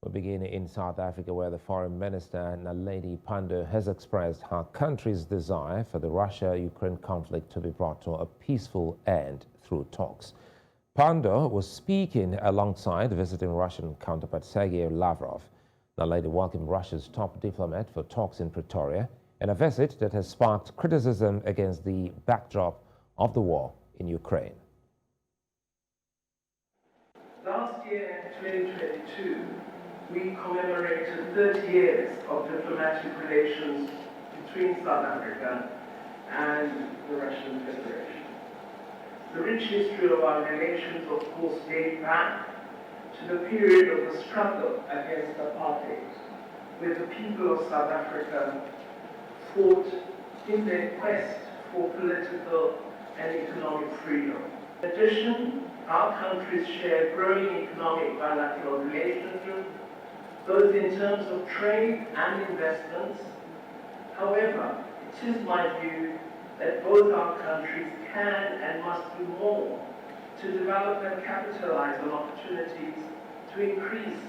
We begin in South Africa, where the Foreign Minister, Naledi Pandor, has expressed her country's desire for the Russia-Ukraine conflict to be brought to a peaceful end through talks. Pandor was speaking alongside visiting Russian counterpart Sergei Lavrov. Naledi welcomed Russia's top diplomat for talks in Pretoria, in a visit that has sparked criticism against the backdrop of the war in Ukraine. Last year, in 2022, we commemorated 30 years of diplomatic relations between South Africa and the Russian Federation. The rich history of our relations, of course, dates back to the period of the struggle against apartheid, where the people of South Africa fought in their quest for political and economic freedom. In addition, our countries share growing economic bilateral relationships, both in terms of trade and investments. However, it is my view that both our countries can and must do more to develop and capitalize on opportunities to increase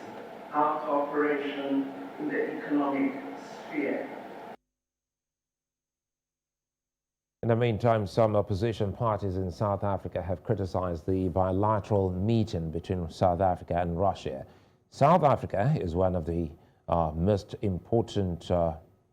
our cooperation in the economic sphere. In the meantime, some opposition parties in South Africa have criticized the bilateral meeting between South Africa and Russia. South Africa is one of the most important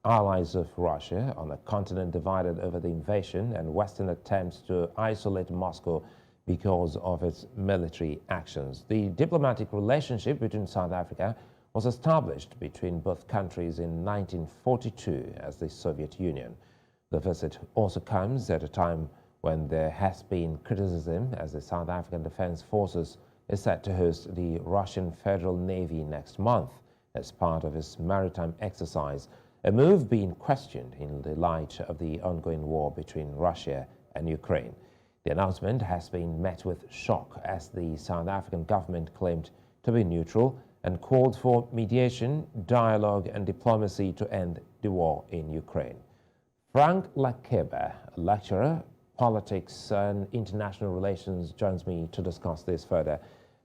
allies of Russia on a continent divided over the invasion and Western attempts to isolate Moscow because of its military actions. The diplomatic relationship between South Africa was established between both countries in 1942 as the Soviet Union. The visit also comes at a time when there has been criticism as the South African Defense Forces is set to host the Russian Federal Navy next month as part of its maritime exercise, a move being questioned in the light of the ongoing war between Russia and Ukraine. The announcement has been met with shock as the South African government claimed to be neutral and called for mediation, dialogue and diplomacy to end the war in Ukraine. Frank Lakeba, a lecturer, politics and international relations, joins me to discuss this further.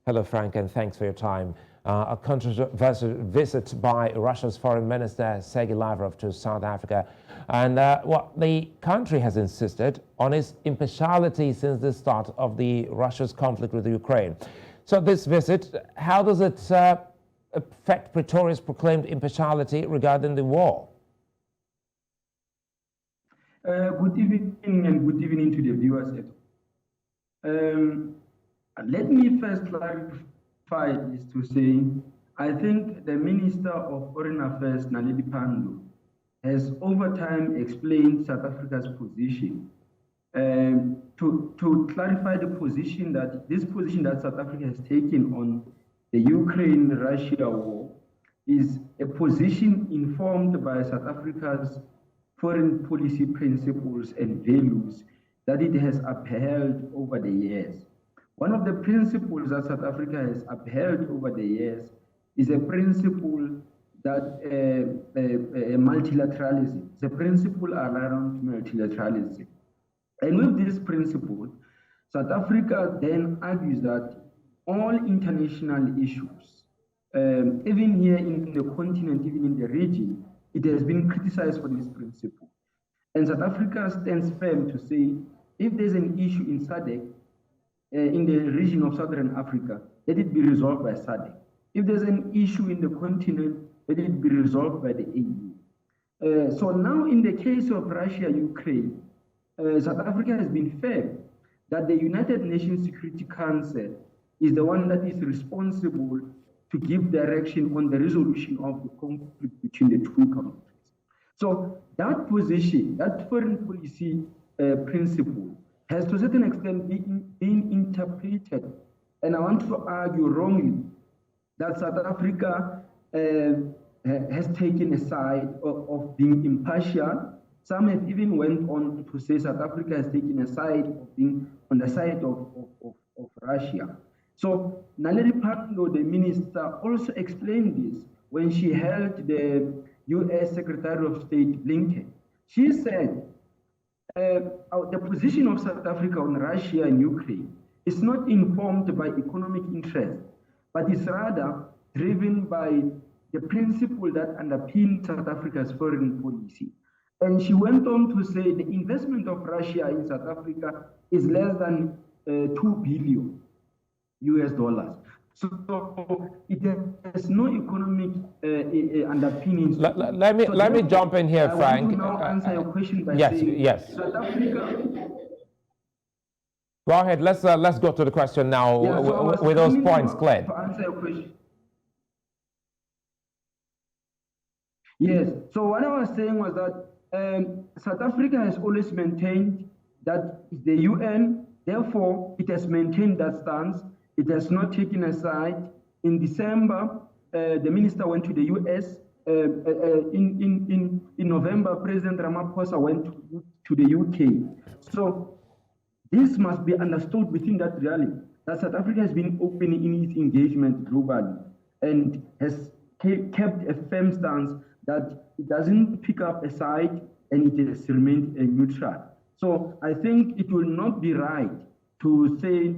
Hello, Frank, and thanks for your time. A controversial visit by Russia's Foreign Minister Sergey Lavrov to South Africa, and the country has insisted on its impartiality since the start of the Russia's conflict with Ukraine. So this visit, how does it affect Pretoria's proclaimed impartiality regarding the war? Good evening and good evening to the viewers. Let me first clarify this to say, I think the Minister of Foreign Affairs, Naledi Pandor, has over time explained South Africa's position. To clarify the position that South Africa has taken on the Ukraine-Russia war is a position informed by South Africa's foreign policy principles and values that it has upheld over the years. One of the principles that South Africa has upheld over the years is a principle that multilateralism. It's a principle around multilateralism. And with this principle, South Africa then argues that all international issues, even here in the continent, even in the region, it has been criticized for this principle. And South Africa stands firm to say, if there's an issue in SADC, in the region of Southern Africa, let it be resolved by SADC. If there's an issue in the continent, let it be resolved by the EU. So now in the case of Russia-Ukraine, South Africa has been firm that the United Nations Security Council is the one that is responsible to give direction on the resolution of the conflict between the two countries. So that position, that foreign policy principle, has to a certain extent been interpreted, and I want to argue wrongly, that South Africa has taken a side of being impartial. Some have even went on to say South Africa has taken a side of being on the side of Russia. So Naledi Pandor, the minister, also explained this when she held the U.S. Secretary of State Blinken. She said, the position of South Africa on Russia and Ukraine is not informed by economic interest, but is rather driven by the principle that underpins South Africa's foreign policy. And she went on to say the investment of Russia in South Africa is less than 2 billion US dollars. So it has no economic underpinnings. Let me jump in here, Frank. I want to now answer your question by saying South Africa. Go ahead. Let's go to the question now with those points cleared. To answer your question. Yes. So what I was saying was that South Africa has always maintained that the UN, therefore, it has maintained that stance. It has not taken a side. In December, the minister went to the US. In November, President Ramaphosa went to the UK. So this must be understood within that reality, that South Africa has been open in its engagement globally and has kept a firm stance that it doesn't pick up a side and it has remained neutral. So I think it will not be right to say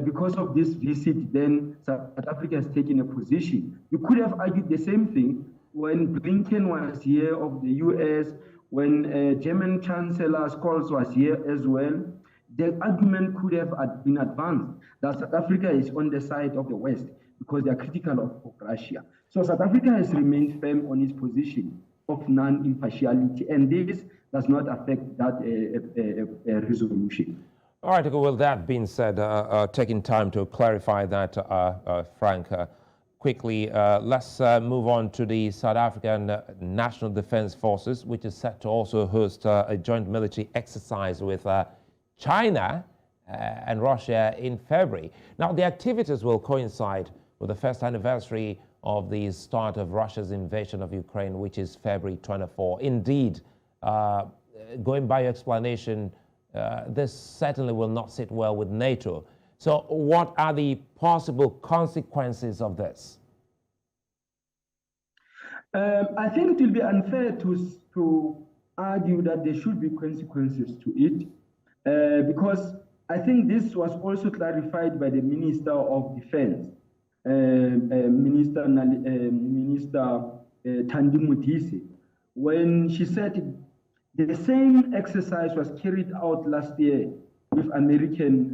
because of this visit, then South Africa has taken a position. You could have argued the same thing when Blinken was here of the US, when German Chancellor Scholz was here as well. The argument could have been advanced that South Africa is on the side of the West because they are critical of Russia. So South Africa has remained firm on its position of non-impartiality, and this does not affect that resolution. All right, with that being said, taking time to clarify that, Frank, quickly, let's move on to the South African National Defense Forces, which is set to also host a joint military exercise with China and Russia in February. Now, the activities will coincide with the first anniversary of the start of Russia's invasion of Ukraine, which is February 24. Indeed, going by your explanation, this certainly will not sit well with NATO. So what are the possible consequences of this? I think it will be unfair to argue that there should be consequences to it, because I think this was also clarified by the Minister of Defense, Minister Thandi Modise, when she said the same exercise was carried out last year with American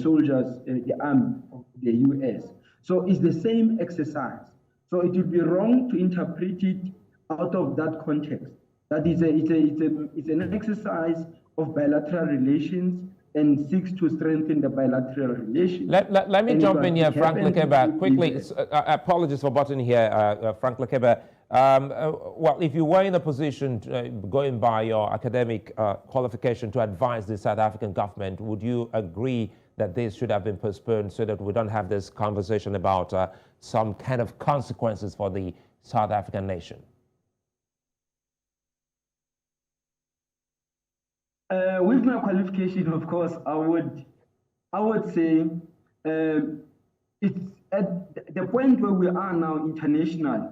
soldiers, the army of the US. So it's the same exercise. So it would be wrong to interpret it out of that context. That is it's an exercise of bilateral relations and seeks to strengthen the bilateral relations. Let me jump in here, Frank Lekeba, quickly. Apologies for butting here, Frank Lekeba. Well, if you were in a position, going by your academic qualification, to advise the South African government, would you agree that this should have been postponed so that we don't have this conversation about some kind of consequences for the South African nation? With my qualification, of course, I would say it's at the point where we are now internationally.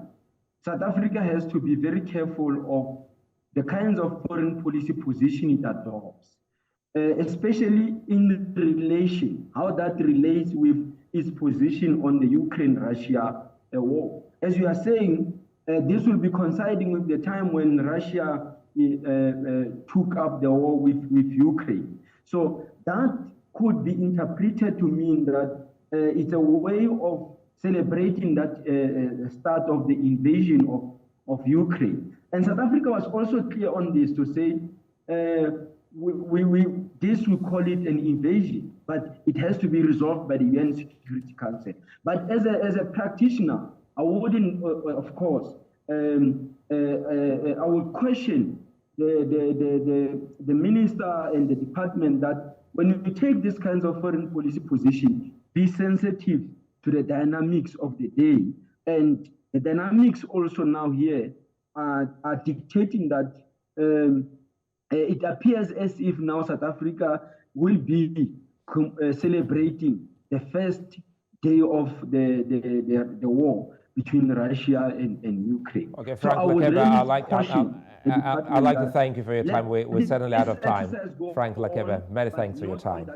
South Africa has to be very careful of the kinds of foreign policy position it adopts, especially in relation, how that relates with its position on the Ukraine-Russia war. As you are saying, this will be coinciding with the time when Russia took up the war with Ukraine. So that could be interpreted to mean that it's a way of celebrating that start of the invasion of Ukraine. And South Africa was also clear on this to say, we call it an invasion, but it has to be resolved by the UN Security Council. But as a practitioner, I wouldn't, of course, I would question the minister and the department that when you take these kinds of foreign policy position, be sensitive to the dynamics of the day. And the dynamics also now here are dictating that it appears as if now South Africa will be celebrating the first day of the war between Russia and Ukraine. Okay, Frank Lekeba, I'd like to thank you for your time. We're certainly out of time. Frank Lekeba, many thanks for your time.